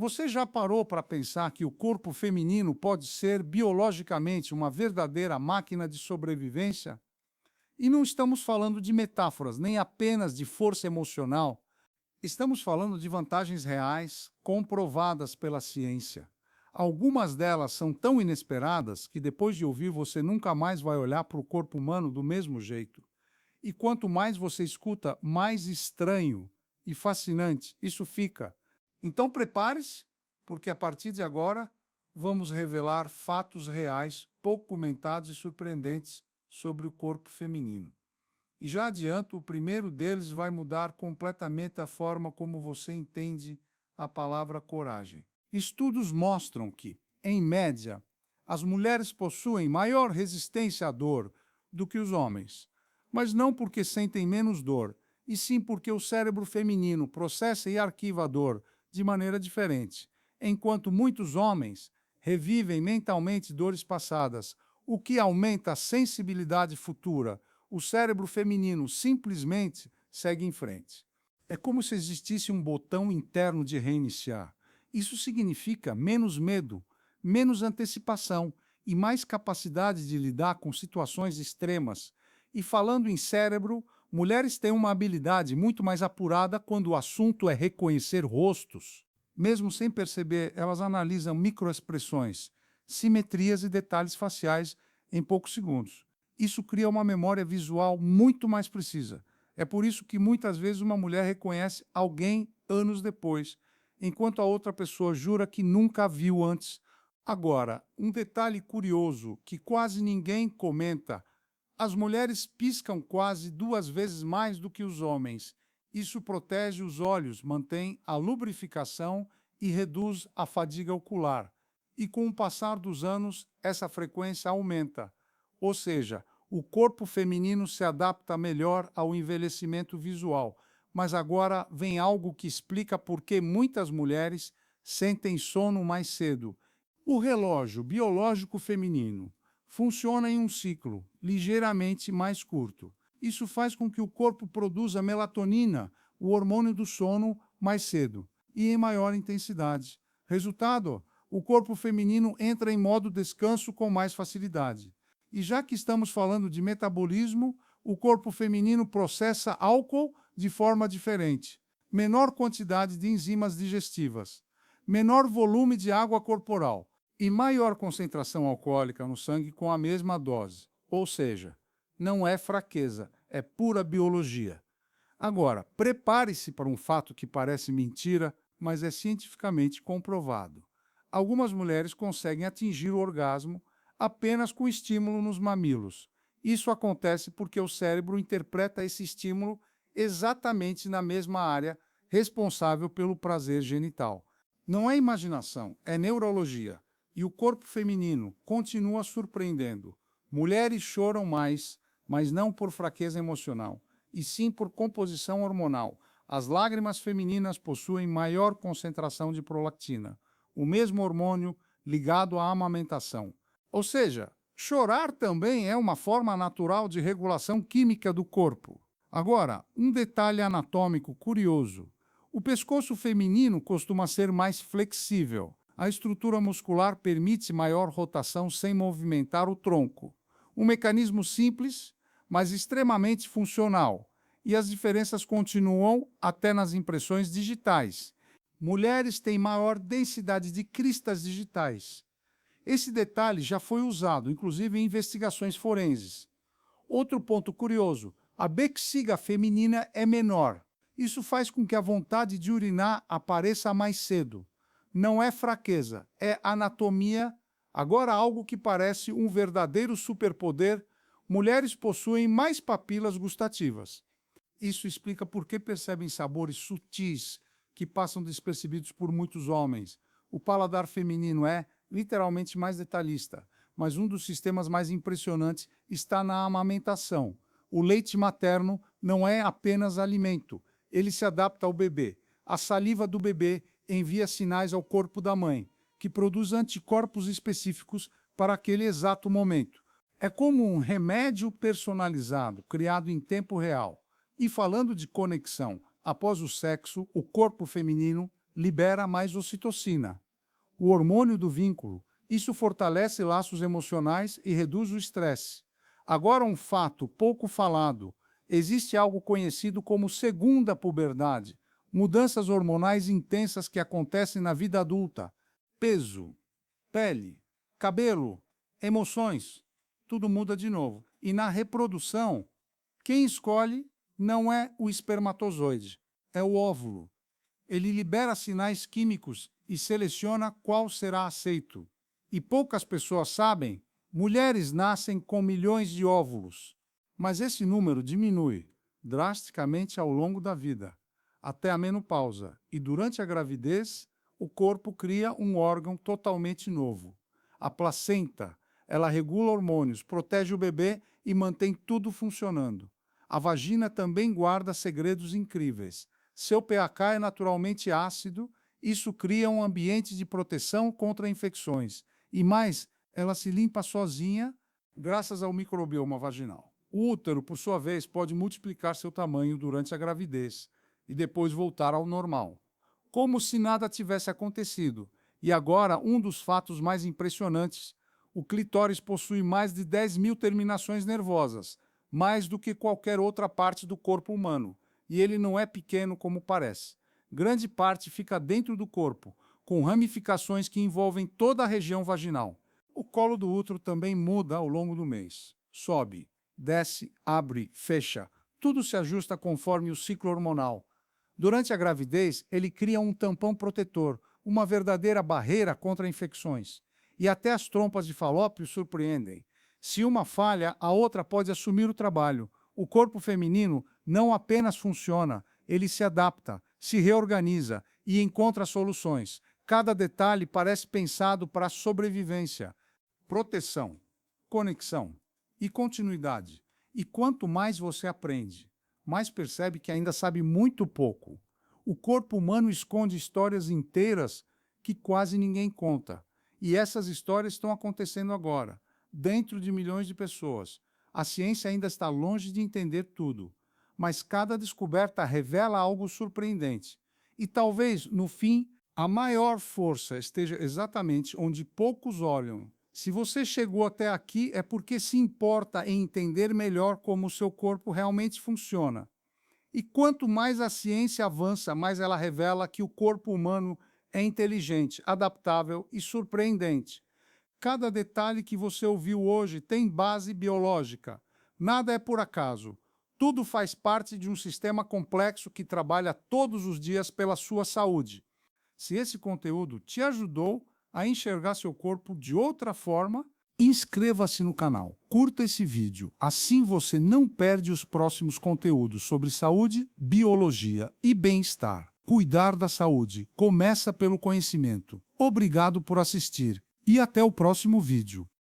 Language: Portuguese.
Você já parou para pensar que o corpo feminino pode ser biologicamente uma verdadeira máquina de sobrevivência? E não estamos falando de metáforas, nem apenas de força emocional. Estamos falando de vantagens reais, comprovadas pela ciência. Algumas delas são tão inesperadas que depois de ouvir você nunca mais vai olhar para o corpo humano do mesmo jeito. E quanto mais você escuta, mais estranho e fascinante isso fica. Então prepare-se, porque a partir de agora vamos revelar fatos reais, pouco comentados e surpreendentes sobre o corpo feminino. E já adianto, o primeiro deles vai mudar completamente a forma como você entende a palavra coragem. Estudos mostram que, em média, as mulheres possuem maior resistência à dor do que os homens, mas não porque sentem menos dor, e sim porque o cérebro feminino processa e arquiva a dor de maneira diferente, enquanto muitos homens revivem mentalmente dores passadas, o que aumenta a sensibilidade futura. O cérebro feminino simplesmente segue em frente. É como se existisse um botão interno de reiniciar. Isso significa menos medo, menos antecipação e mais capacidade de lidar com situações extremas. E falando em cérebro, mulheres têm uma habilidade muito mais apurada quando o assunto é reconhecer rostos. Mesmo sem perceber, elas analisam microexpressões, simetrias e detalhes faciais em poucos segundos. Isso cria uma memória visual muito mais precisa. É por isso que muitas vezes uma mulher reconhece alguém anos depois, enquanto a outra pessoa jura que nunca a viu antes. Agora, um detalhe curioso que quase ninguém comenta: as mulheres piscam quase 2 vezes mais do que os homens. Isso protege os olhos, mantém a lubrificação e reduz a fadiga ocular. E com o passar dos anos, essa frequência aumenta. Ou seja, o corpo feminino se adapta melhor ao envelhecimento visual. Mas agora vem algo que explica por que muitas mulheres sentem sono mais cedo. O relógio biológico feminino funciona em um ciclo ligeiramente mais curto. Isso faz com que o corpo produza melatonina, o hormônio do sono, mais cedo e em maior intensidade. Resultado: o corpo feminino entra em modo descanso com mais facilidade. E já que estamos falando de metabolismo, o corpo feminino processa álcool de forma diferente. Menor quantidade de enzimas digestivas, menor volume de água corporal e maior concentração alcoólica no sangue com a mesma dose. Ou seja, não é fraqueza, é pura biologia. Agora, prepare-se para um fato que parece mentira, mas é cientificamente comprovado. Algumas mulheres conseguem atingir o orgasmo apenas com estímulo nos mamilos. Isso acontece porque o cérebro interpreta esse estímulo exatamente na mesma área responsável pelo prazer genital. Não é imaginação, é neurologia. E o corpo feminino continua surpreendendo. Mulheres choram mais, mas não por fraqueza emocional, e sim por composição hormonal. As lágrimas femininas possuem maior concentração de prolactina, o mesmo hormônio ligado à amamentação. Ou seja, chorar também é uma forma natural de regulação química do corpo. Agora, um detalhe anatômico curioso. O pescoço feminino costuma ser mais flexível. A estrutura muscular permite maior rotação sem movimentar o tronco. Um mecanismo simples, mas extremamente funcional. E as diferenças continuam até nas impressões digitais. Mulheres têm maior densidade de cristas digitais. Esse detalhe já foi usado, inclusive, em investigações forenses. Outro ponto curioso: a bexiga feminina é menor. Isso faz com que a vontade de urinar apareça mais cedo. Não é fraqueza, é anatomia. Agora, algo que parece um verdadeiro superpoder: mulheres possuem mais papilas gustativas. Isso explica por que percebem sabores sutis que passam despercebidos por muitos homens. O paladar feminino é literalmente mais detalhista, mas um dos sistemas mais impressionantes está na amamentação. O leite materno não é apenas alimento, ele se adapta ao bebê. A saliva do bebê envia sinais ao corpo da mãe, que produz anticorpos específicos para aquele exato momento. É como um remédio personalizado, criado em tempo real. E falando de conexão, após o sexo, o corpo feminino libera mais ocitocina, o hormônio do vínculo. Isso fortalece laços emocionais e reduz o estresse. Agora, um fato pouco falado: existe algo conhecido como segunda puberdade, mudanças hormonais intensas que acontecem na vida adulta. Peso, pele, cabelo, emoções, tudo muda de novo. E na reprodução, quem escolhe não é o espermatozoide, é o óvulo. Ele libera sinais químicos e seleciona qual será aceito. E poucas pessoas sabem, mulheres nascem com milhões de óvulos, mas esse número diminui drasticamente ao longo da vida, até a menopausa, e durante a gravidez, o corpo cria um órgão totalmente novo. A placenta, ela regula hormônios, protege o bebê e mantém tudo funcionando. A vagina também guarda segredos incríveis. Seu pH é naturalmente ácido, isso cria um ambiente de proteção contra infecções. E mais, ela se limpa sozinha graças ao microbioma vaginal. O útero, por sua vez, pode multiplicar seu tamanho durante a gravidez e depois voltar ao normal, como se nada tivesse acontecido. E agora, um dos fatos mais impressionantes: o clitóris possui mais de 10.000 terminações nervosas, mais do que qualquer outra parte do corpo humano. E ele não é pequeno como parece. Grande parte fica dentro do corpo, com ramificações que envolvem toda a região vaginal. O colo do útero também muda ao longo do mês. Sobe, desce, abre, fecha. Tudo se ajusta conforme o ciclo hormonal. Durante a gravidez, ele cria um tampão protetor, uma verdadeira barreira contra infecções. E até as trompas de Falópio surpreendem. Se uma falha, a outra pode assumir o trabalho. O corpo feminino não apenas funciona, ele se adapta, se reorganiza e encontra soluções. Cada detalhe parece pensado para a sobrevivência, proteção, conexão e continuidade. E quanto mais você aprende, mais percebe que ainda sabe muito pouco. O corpo humano esconde histórias inteiras que quase ninguém conta. E essas histórias estão acontecendo agora, dentro de milhões de pessoas. A ciência ainda está longe de entender tudo, mas cada descoberta revela algo surpreendente. E talvez, no fim, a maior força esteja exatamente onde poucos olham. Se você chegou até aqui, é porque se importa em entender melhor como o seu corpo realmente funciona. E quanto mais a ciência avança, mais ela revela que o corpo humano é inteligente, adaptável e surpreendente. Cada detalhe que você ouviu hoje tem base biológica. Nada é por acaso. Tudo faz parte de um sistema complexo que trabalha todos os dias pela sua saúde. Se esse conteúdo te ajudou a enxergar seu corpo de outra forma, inscreva-se no canal, curta esse vídeo, assim você não perde os próximos conteúdos sobre saúde, biologia e bem-estar. Cuidar da saúde começa pelo conhecimento. Obrigado por assistir e até o próximo vídeo.